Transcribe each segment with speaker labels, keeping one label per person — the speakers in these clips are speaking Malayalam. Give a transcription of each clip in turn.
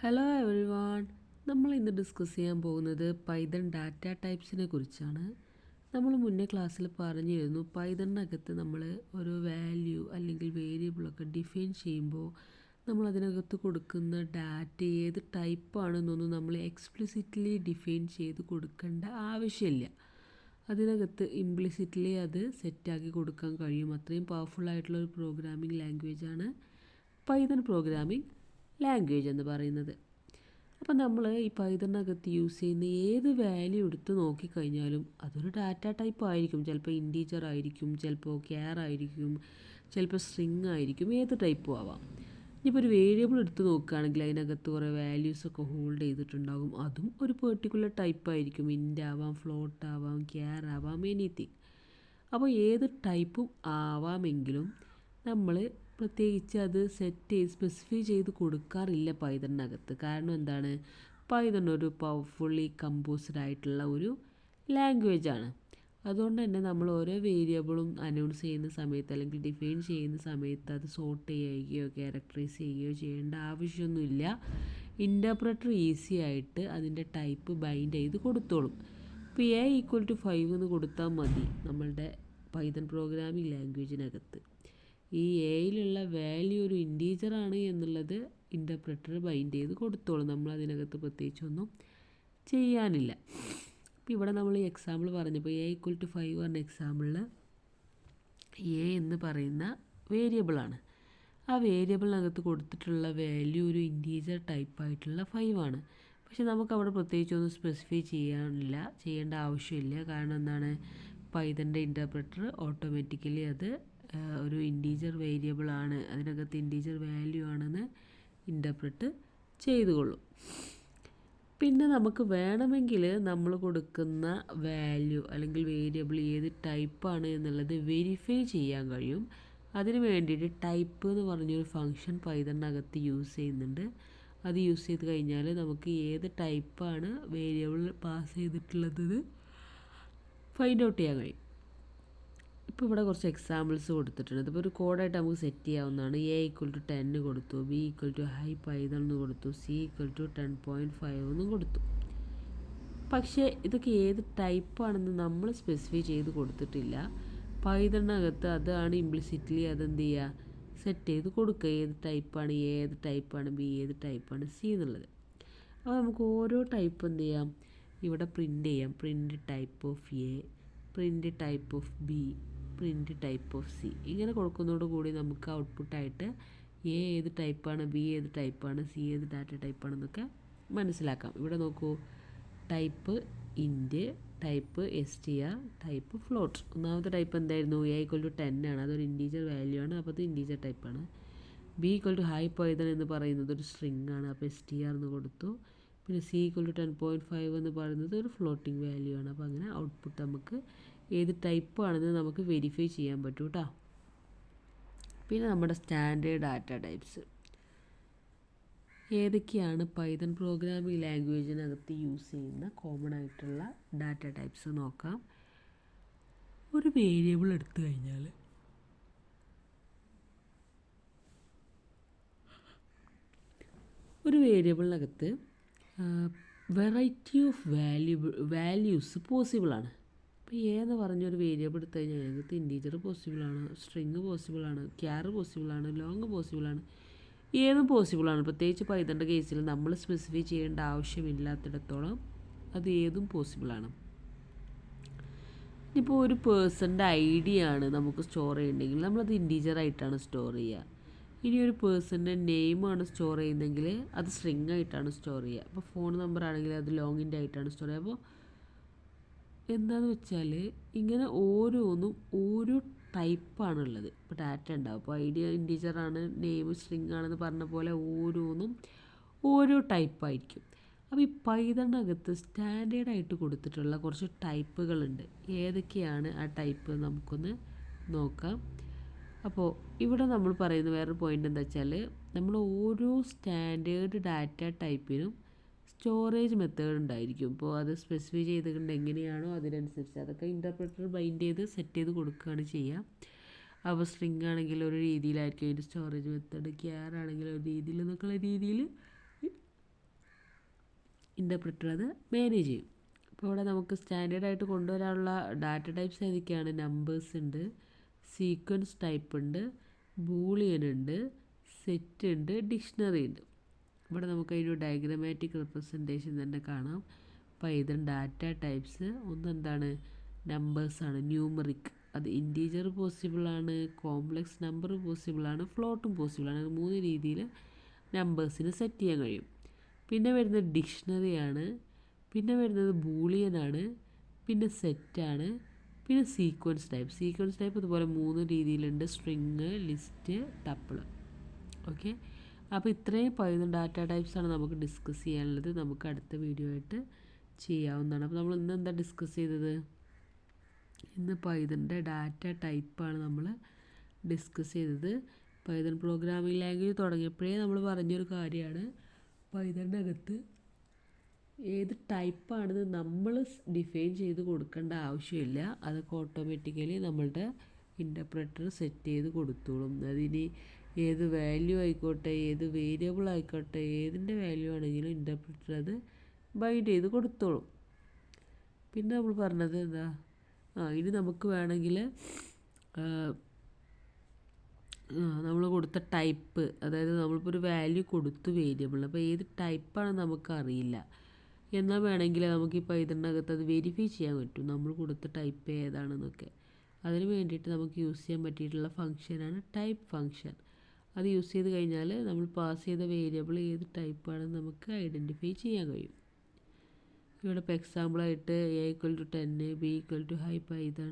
Speaker 1: Hello everyone. നമ്മൾ ഇന്ന് ഡിസ്കസ് ചെയ്യാൻ പോകുന്നത് പൈതൺ ഡാറ്റ ടൈപ്സിനെ കുറിച്ചാണ്. നമ്മൾ മുന്നേ ക്ലാസ്സിൽ പറഞ്ഞിരുന്നു പൈതണിനകത്ത് നമ്മൾ ഒരു വാല്യൂ അല്ലെങ്കിൽ വേരിയബിളൊക്കെ ഡിഫൈൻ ചെയ്യുമ്പോൾ നമ്മൾ അതിനകത്ത് കൊടുക്കുന്ന ഡാറ്റ ഏത് ടൈപ്പാണെന്നൊന്നും നമ്മൾ എക്സ്പ്ലിസിറ്റ്ലി ഡിഫൈൻ ചെയ്ത് കൊടുക്കേണ്ട ആവശ്യമില്ല. അതിനകത്ത് ഇംപ്ലിസിറ്റ്ലി അത് സെറ്റാക്കി കൊടുക്കാൻ കഴിയും. അത്രയും പവർഫുള്ളായിട്ടുള്ള ഒരു പ്രോഗ്രാമിംഗ് ലാംഗ്വേജാണ് പൈതൺ പ്രോഗ്രാമിംഗ് ലാംഗ്വേജ് എന്ന് പറയുന്നത്. അപ്പോൾ നമ്മൾ ഈ പൈതണിനകത്ത് യൂസ് ചെയ്യുന്ന ഏത് വാല്യൂ എടുത്ത് നോക്കിക്കഴിഞ്ഞാലും അതൊരു ഡാറ്റ ടൈപ്പ് ആയിരിക്കും. ചിലപ്പോൾ ഇൻറ്റീജർ ആയിരിക്കും, ചിലപ്പോൾ ക്യാർ ആയിരിക്കും, ചിലപ്പോൾ സ്ട്രിങ് ആയിരിക്കും, ഏത് ടൈപ്പും ആവാം. ഇനിയിപ്പോൾ ഒരു വേരിയബിൾ എടുത്ത് നോക്കുകയാണെങ്കിൽ അതിനകത്ത് കുറേ വാല്യൂസൊക്കെ ഹോൾഡ് ചെയ്തിട്ടുണ്ടാകും. അതും ഒരു പെർട്ടിക്കുലർ ടൈപ്പ് ആയിരിക്കും. ഇൻ്റ് ആവാം, ഫ്ലോട്ട് ആവാം, ക്യാർ ആവാം, എനിത്തിങ്. അപ്പോൾ ഏത് ടൈപ്പും ആവാമെങ്കിലും നമ്മൾ പ്രത്യേകിച്ച് അത് സെറ്റ് ചെയ്ത് സ്പെസിഫൈ ചെയ്ത് കൊടുക്കാറില്ല പൈതണിനകത്ത്. കാരണം എന്താണ്, പൈതൺ ഒരു പവർഫുള്ളി കമ്പോസ്ഡ് ആയിട്ടുള്ള ഒരു ലാംഗ്വേജാണ്. അതുകൊണ്ട് തന്നെ നമ്മൾ ഓരോ വേരിയബിളും അനൗൺസ് ചെയ്യുന്ന സമയത്ത് അല്ലെങ്കിൽ ഡിഫൈൻ ചെയ്യുന്ന സമയത്ത് അത് സോർട്ട് ചെയ്യുകയോ ക്യാരക്ടറൈസ് ചെയ്യുകയോ ചെയ്യേണ്ട ആവശ്യമൊന്നുമില്ല. ഇൻ്റർപ്രറ്റർ ഈസി ആയിട്ട് അതിൻ്റെ ടൈപ്പ് ബൈൻഡ് ചെയ്ത് കൊടുത്തോളും. ഇപ്പോൾ A=5 എന്ന് കൊടുത്താൽ മതി നമ്മളുടെ പൈതൺ പ്രോഗ്രാമിംഗ് ലാംഗ്വേജിനകത്ത്. ഈ എയിലുള്ള വാല്യൂ ഒരു ഇൻറ്റീജറാണ് എന്നുള്ളത് ഇൻ്റർപ്രറ്റർ ബൈൻഡ് ചെയ്ത് കൊടുത്തോളും. നമ്മൾ അതിനകത്ത് പ്രത്യേകിച്ചൊന്നും ചെയ്യാനില്ല. ഇപ്പോൾ ഇവിടെ നമ്മൾ ഈ എക്സാമ്പിൾ പറഞ്ഞപ്പോൾ A=5 പറഞ്ഞ എക്സാമ്പിളിൽ എ എന്ന് പറയുന്ന വേരിയബിളാണ്. ആ വേരിയബിളിനകത്ത് കൊടുത്തിട്ടുള്ള വാല്യൂ ഒരു ഇൻറ്റീജർ ടൈപ്പായിട്ടുള്ള 5 ആണ്. പക്ഷെ നമുക്കവിടെ പ്രത്യേകിച്ചൊന്നും സ്പെസിഫൈ ചെയ്യേണ്ട ആവശ്യമില്ല. കാരണം എന്താണ്, പൈതൻ്റെ ഇൻ്റർപ്രറ്റർ ഓട്ടോമാറ്റിക്കലി അത് ഒരു ഇൻറ്റീജർ വേരിയബിളാണ്, അതിനകത്ത് ഇൻറ്റീജർ വാല്യൂ ആണെന്ന് ഇൻ്റർപ്രറ്റ് ചെയ്തുകൊള്ളും. പിന്നെ നമുക്ക് വേണമെങ്കിൽ നമ്മൾ കൊടുക്കുന്ന വാല്യൂ അല്ലെങ്കിൽ വേരിയബിൾ ഏത് ടൈപ്പാണ് എന്നുള്ളത് വെരിഫൈ ചെയ്യാൻ കഴിയും. അതിന് വേണ്ടിയിട്ട് ടൈപ്പ് എന്ന് പറഞ്ഞൊരു ഫംഗ്ഷൻ പൈതണിനകത്ത് യൂസ് ചെയ്യുന്നുണ്ട്. അത് യൂസ് ചെയ്ത് കഴിഞ്ഞാൽ നമുക്ക് ഏത് ടൈപ്പാണ് വേരിയബിൾ പാസ് ചെയ്തിട്ടുള്ളത് ഫൈൻഡ് ഔട്ട് ചെയ്യാൻ കഴിയും. ഇപ്പോൾ ഇവിടെ കുറച്ച് എക്സാമ്പിൾസ് കൊടുത്തിട്ടുണ്ട്. ഇതിപ്പോൾ ഒരു കോഡായിട്ട് നമുക്ക് സെറ്റ് ചെയ്യാവുന്നതാണ്. A=10 കൊടുത്തു, B=hi പൈതൺ എന്ന് കൊടുത്തു, C=10.5 എന്നും കൊടുത്തു. പക്ഷേ ഇതൊക്കെ ഏത് ടൈപ്പാണെന്ന് നമ്മൾ സ്പെസിഫൈ ചെയ്ത് കൊടുത്തിട്ടില്ല. പൈതണിനകത്ത് അതാണ് ഇംപ്ലിസിറ്റ്ലി അതെന്ത് ചെയ്യുക, സെറ്റ് ചെയ്ത് കൊടുക്കുക. ഏത് ടൈപ്പാണ് A, ഏത് ടൈപ്പാണ് B, ഏത് ടൈപ്പാണ് C എന്നുള്ളത്. അപ്പോൾ നമുക്ക് ഓരോ ടൈപ്പ് എന്ത് ചെയ്യാം, ഇവിടെ പ്രിൻ്റ് ചെയ്യാം. Print type of A, print type of B, print type of C. ഇങ്ങനെ കൊടുക്കുന്നതോടുകൂടി നമുക്ക് ഔട്ട്പുട്ടായിട്ട് A ഏത് ടൈപ്പാണ്, B ഏത് ടൈപ്പാണ്, C ഏത് ഡാറ്റ ടൈപ്പാണെന്നൊക്കെ മനസ്സിലാക്കാം. ഇവിടെ നോക്കൂ, type int, type str, type float. ഒന്നാമത്തെ ടൈപ്പ് എന്തായിരുന്നു, A=10 ആണ്, അതൊരു ഇൻറ്റീജർ വാല്യൂ ആണ്, അപ്പോൾ അത് ഇൻറ്റീജർ ടൈപ്പാണ്. B=hi പൈതൺ എന്ന് പറയുന്നത് ഒരു സ്ട്രിങ് ആണ്, അപ്പോൾ str എന്ന് കൊടുത്തു. പിന്നെ C=10.5 എന്ന് പറയുന്നത് ഒരു ഫ്ലോട്ടിംഗ് വാല്യൂ ആണ്. അപ്പോൾ അങ്ങനെ ഔട്ട്പുട്ട് നമുക്ക് ഏത് ടൈപ്പാണെന്ന് നമുക്ക് വെരിഫൈ ചെയ്യാൻ പറ്റും കേട്ടോ. പിന്നെ നമ്മുടെ സ്റ്റാൻഡേർഡ് ഡാറ്റ ടൈപ്സ് ഏതൊക്കെയാണ് പൈതൺ പ്രോഗ്രാമിംഗ് ലാംഗ്വേജിനകത്ത് യൂസ് ചെയ്യുന്ന കോമൺ ആയിട്ടുള്ള ഡാറ്റ ടൈപ്സ് നോക്കാം. ഒരു വേരിയബിൾ എടുത്തു കഴിഞ്ഞാൽ ഒരു വേരിയബിളിനകത്ത് വെറൈറ്റി ഓഫ് വാല്യൂസ് പോസിബിളാണ്. ഇപ്പോൾ A എന്ന് പറഞ്ഞൊരു വേരിയബിൾ എടുത്തു കഴിഞ്ഞാൽ അതിനകത്ത് ഇൻറ്റീജർ പോസിബിളാണ്, സ്ട്രിങ് പോസിബിളാണ്, ക്യാർ പോസിബിളാണ്, ലോങ് പോസിബിളാണ്, ഏതും പോസിബിളാണ്. പ്രത്യേകിച്ച് പൈതൻ്റെ കേസിൽ നമ്മൾ സ്പെസിഫൈ ചെയ്യേണ്ട ആവശ്യമില്ലാത്തിടത്തോളം അത് ഏതും പോസിബിളാണ്. ഇപ്പോൾ ഒരു പേഴ്സൻ്റെ ID ആണ് നമുക്ക് സ്റ്റോർ ചെയ്യണമെങ്കിൽ നമ്മളത് ഇൻറ്റീജറായിട്ടാണ് സ്റ്റോർ ചെയ്യുക. ഇനി ഒരു പേഴ്സൻ്റെ നെയിമാണ് സ്റ്റോർ ചെയ്യുന്നതെങ്കിൽ അത് സ്ട്രിങ് ആയിട്ടാണ് സ്റ്റോർ ചെയ്യുക. അപ്പോൾ ഫോൺ നമ്പർ ആണെങ്കിൽ അത് ലോങ്ങിൻ്റെ ആയിട്ടാണ് സ്റ്റോർ ചെയ്യുക. അപ്പോൾ എന്താണെന്ന് വെച്ചാൽ ഇങ്ങനെ ഓരോന്നും ഓരോ ടൈപ്പാണുള്ളത്. ഇപ്പോൾ ഡാറ്റ ഉണ്ടാവും, ഇപ്പോൾ ID ഇൻറ്റീജറാണ്, നെയിം സ്ട്രിങ് ആണെന്ന് പറഞ്ഞ പോലെ ഓരോന്നും ഓരോ ടൈപ്പായിരിക്കും. അപ്പോൾ ഈ പൈതണിനകത്ത് സ്റ്റാൻഡേർഡായിട്ട് കൊടുത്തിട്ടുള്ള കുറച്ച് ടൈപ്പുകളുണ്ട്. ഏതൊക്കെയാണ് ആ ടൈപ്പ് നമുക്കൊന്ന് നോക്കാം. അപ്പോൾ ഇവിടെ നമ്മൾ പറയുന്ന വേറൊരു പോയിൻ്റ് എന്താ വെച്ചാൽ, നമ്മൾ ഓരോ സ്റ്റാൻഡേർഡ് ഡാറ്റ ടൈപ്പിനും സ്റ്റോറേജ് മെത്തേഡ് ഉണ്ടായിരിക്കും. ഇപ്പോൾ അത് സ്പെസിഫൈ ചെയ്തിട്ടുണ്ട് എങ്ങനെയാണോ അതിനനുസരിച്ച് അതൊക്കെ ഇൻ്റർപ്രറ്റർ ബൈൻഡ് ചെയ്ത് സെറ്റ് ചെയ്ത് കൊടുക്കുകയാണ് ചെയ്യുക. അപ്പോൾ സ്ട്രിങ് ആണെങ്കിൽ ഒരു രീതിയിലായിരിക്കും അതിൻ്റെ സ്റ്റോറേജ് മെത്തേഡ്, ക്യാർ ആണെങ്കിൽ ഒരു രീതിയിൽ എന്നൊക്കെയുള്ള രീതിയിൽ ഇൻ്റർപ്രിറ്റർ അത് മാനേജ് ചെയ്യും. അപ്പോൾ ഇവിടെ നമുക്ക് സ്റ്റാൻഡേർഡായിട്ട് കൊണ്ടുവരാനുള്ള ഡാറ്റ ടൈപ്സ് ഏതൊക്കെയാണ്? നമ്പേഴ്സ് ഉണ്ട്, സീക്വൻസ് ടൈപ്പ് ഉണ്ട്, ബൂളിയൻ ഉണ്ട്, സെറ്റ് ഉണ്ട്, ഡിക്ഷണറി ഉണ്ട്. ഇവിടെ നമുക്ക് അതിൻ്റെ ഡയഗ്രമാറ്റിക് റെപ്രസെൻറ്റേഷൻ തന്നെ കാണാം. പൈതൺ ഡാറ്റ ടൈപ്സ് ഒന്നെന്താണ്? നമ്പേഴ്സാണ്, ന്യൂമറിക്. അത് ഇൻറ്റീജർ പോസിബിളാണ്, കോംപ്ലക്സ് നമ്പർ പോസിബിളാണ്, ഫ്ലോട്ടും പോസിബിളാണ്. അത് 3 രീതിയിൽ നമ്പേഴ്സിന് സെറ്റ് ചെയ്യാൻ കഴിയും. പിന്നെ വരുന്നത് ഡിക്ഷണറിയാണ്, പിന്നെ വരുന്നത് ബൂളിയനാണ്, പിന്നെ സെറ്റാണ്, പിന്നെ സീക്വൻസ് ടൈപ്പ്. സീക്വൻസ് ടൈപ്പ് ഇതുപോലെ 3 രീതിയിലുണ്ട്: സ്ട്രിങ്, ലിസ്റ്റ്, ടപ്പിൾ. ഓക്കെ, അപ്പോൾ ഇത്രയും പൈതൺ ഡാറ്റ ടൈപ്സാണ് നമുക്ക് ഡിസ്കസ് ചെയ്യാനുള്ളത്. നമുക്ക് അടുത്ത വീഡിയോ ആയിട്ട് ചെയ്യാവുന്നതാണ്. അപ്പോൾ നമ്മൾ ഇന്ന് എന്താ ഡിസ്കസ് ചെയ്തത്? ഇന്ന് പൈതണിൻ്റെ ഡാറ്റ ടൈപ്പാണ് നമ്മൾ ഡിസ്കസ് ചെയ്തത്. പൈതൺ പ്രോഗ്രാമിംഗ് ലാംഗ്വേജ് തുടങ്ങിയപ്പോഴേ നമ്മൾ പറഞ്ഞൊരു കാര്യമാണ്, പൈതണിൻ്റെ അകത്ത് ഏത് ടൈപ്പാണെന്ന് നമ്മൾ ഡിഫൈൻ ചെയ്ത് കൊടുക്കേണ്ട ആവശ്യമില്ല. അതൊക്കെ ഓട്ടോമാറ്റിക്കലി നമ്മളുടെ ഇൻ്റർപ്രെറ്റർ സെറ്റ് ചെയ്ത് കൊടുത്തോളും. അതിന് ഏത് വാല്യൂ ആയിക്കോട്ടെ, ഏത് വേരിയബിൾ ആയിക്കോട്ടെ, ഏതിൻ്റെ വാല്യൂ ആണെങ്കിലും ഇൻ്റർപ്രെറ്റർ അത് ബൈൻഡ് ചെയ്ത് കൊടുത്തോളും. പിന്നെ നമ്മൾ പറഞ്ഞത് എന്താ? ഇനി നമുക്ക് വേണമെങ്കിൽ നമ്മൾ കൊടുത്ത ടൈപ്പ്, അതായത് നമ്മളിപ്പോൾ ഒരു വാല്യൂ കൊടുത്തു വേരിയബിൾ, അപ്പോൾ ഏത് ടൈപ്പാണെന്ന് നമുക്കറിയില്ല എന്നാൽ വേണമെങ്കിൽ നമുക്ക് ഈ പൈതണിനകത്ത് അത് വെരിഫൈ ചെയ്യാൻ പറ്റും, നമ്മൾ കൊടുത്ത ടൈപ്പ് ഏതാണെന്നൊക്കെ. അതിന് വേണ്ടിയിട്ട് നമുക്ക് യൂസ് ചെയ്യാൻ പറ്റിയിട്ടുള്ള ഫംഗ്ഷനാണ് ടൈപ്പ് ഫംഗ്ഷൻ. അത് യൂസ് ചെയ്ത് കഴിഞ്ഞാൽ നമ്മൾ പാസ് ചെയ്ത വേരിയബിൾ ഏത് ടൈപ്പാണെന്ന് നമുക്ക് ഐഡൻറ്റിഫൈ ചെയ്യാൻ കഴിയും. ഇവിടെ ഇപ്പോൾ എക്സാമ്പിളായിട്ട് A=10, B=ഹൈ പൈതൺ,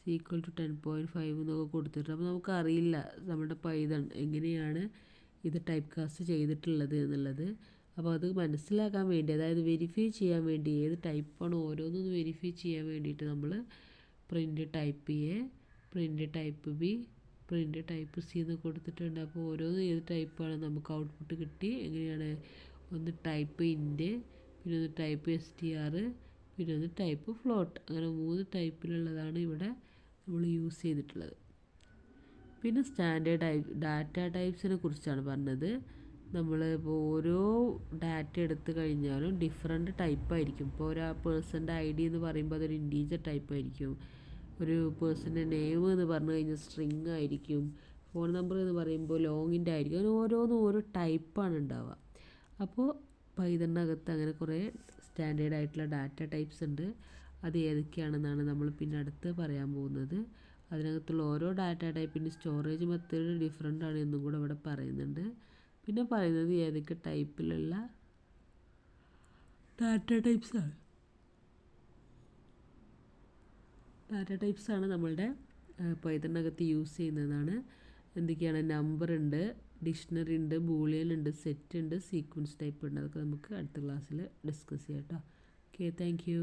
Speaker 1: C=10.5 എന്നൊക്കെ കൊടുത്തിട്ട്, അപ്പോൾ നമുക്കറിയില്ല നമ്മുടെ പൈതൺ എങ്ങനെയാണ് ഇത് ടൈപ്പ് കാസ്റ്റ് ചെയ്തിട്ടുള്ളത് എന്നുള്ളത്. അപ്പോൾ അത് മനസ്സിലാക്കാൻ വേണ്ടി, അതായത് വെരിഫൈ ചെയ്യാൻ വേണ്ടി ഏത് ടൈപ്പാണ് ഓരോന്നും വെരിഫൈ ചെയ്യാൻ വേണ്ടിയിട്ട് നമ്മൾ print type A, print type B, print type C എന്ന് കൊടുത്തിട്ടുണ്ട്. അപ്പോൾ ഓരോന്നും ഏത് ടൈപ്പാണ് നമുക്ക് ഔട്ട്പുട്ട് കിട്ടി. എങ്ങനെയാണ്? ഒന്ന് ടൈപ്പ് ഇൻറ്റ്, പിന്നെ ഒന്ന് ടൈപ്പ് str, പിന്നെ ഒന്ന് ടൈപ്പ് ഫ്ലോട്ട്. അങ്ങനെ 3 ടൈപ്പിലുള്ളതാണ് ഇവിടെ നമ്മൾ യൂസ് ചെയ്തിട്ടുള്ളത്. പിന്നെ സ്റ്റാൻഡേർഡ് ഡാറ്റ ടൈപ്സിനെ കുറിച്ചാണ് പറഞ്ഞത്. നമ്മൾ ഇപ്പോൾ ഓരോ ഡാറ്റ എടുത്തു കഴിഞ്ഞാലും ഡിഫറെൻറ്റ് ടൈപ്പായിരിക്കും. ഇപ്പോൾ ഒരു പേഴ്സൻ്റെ ID എന്ന് പറയുമ്പോൾ അതൊരു ഇൻറ്റീജർ ടൈപ്പ് ആയിരിക്കും. ഒരു പേഴ്സൻ്റെ നെയിം എന്ന് പറഞ്ഞു കഴിഞ്ഞാൽ സ്ട്രിങ് ആയിരിക്കും. ഫോൺ നമ്പർ എന്ന് പറയുമ്പോൾ ലോങ്ങിൻ്റെ ആയിരിക്കും. അങ്ങനെ ഓരോന്നും ഓരോ ടൈപ്പാണ് ഉണ്ടാവുക. അപ്പോൾ പൈതണിനകത്ത് അങ്ങനെ കുറേ സ്റ്റാൻഡേർഡ് ആയിട്ടുള്ള ഡാറ്റ ടൈപ്സ് ഉണ്ട്. അത് ഏതൊക്കെയാണെന്നാണ് നമ്മൾ പിന്നെ അടുത്ത് പറയാൻ പോകുന്നത്. അതിനകത്തുള്ള ഓരോ ഡാറ്റ ടൈപ്പിൻ്റെ സ്റ്റോറേജ് മെത്തേഡ് ഡിഫറെൻ്റ് ആണ് എന്നും കൂടെ ഇവിടെ പറയുന്നുണ്ട്. പിന്നെ പറയുന്നത് ഏതൊക്കെ ടൈപ്പിലുള്ള ഡാറ്റ ടൈപ്സാണ് നമ്മളുടെ പൈതണിനകത്ത് യൂസ് ചെയ്യുന്നതാണ്. എന്തൊക്കെയാണ്? നമ്പർ ഉണ്ട്, ഡിക്ഷണറി ഉണ്ട്, ബൂളിയൻ ഉണ്ട്, സെറ്റ് ഉണ്ട്, സീക്വൻസ് ടൈപ്പ് ഉണ്ട്. അതൊക്കെ നമുക്ക് അടുത്ത ക്ലാസ്സിൽ ഡിസ്കസ് ചെയ്യാം കേട്ടോ. Okay, thank you.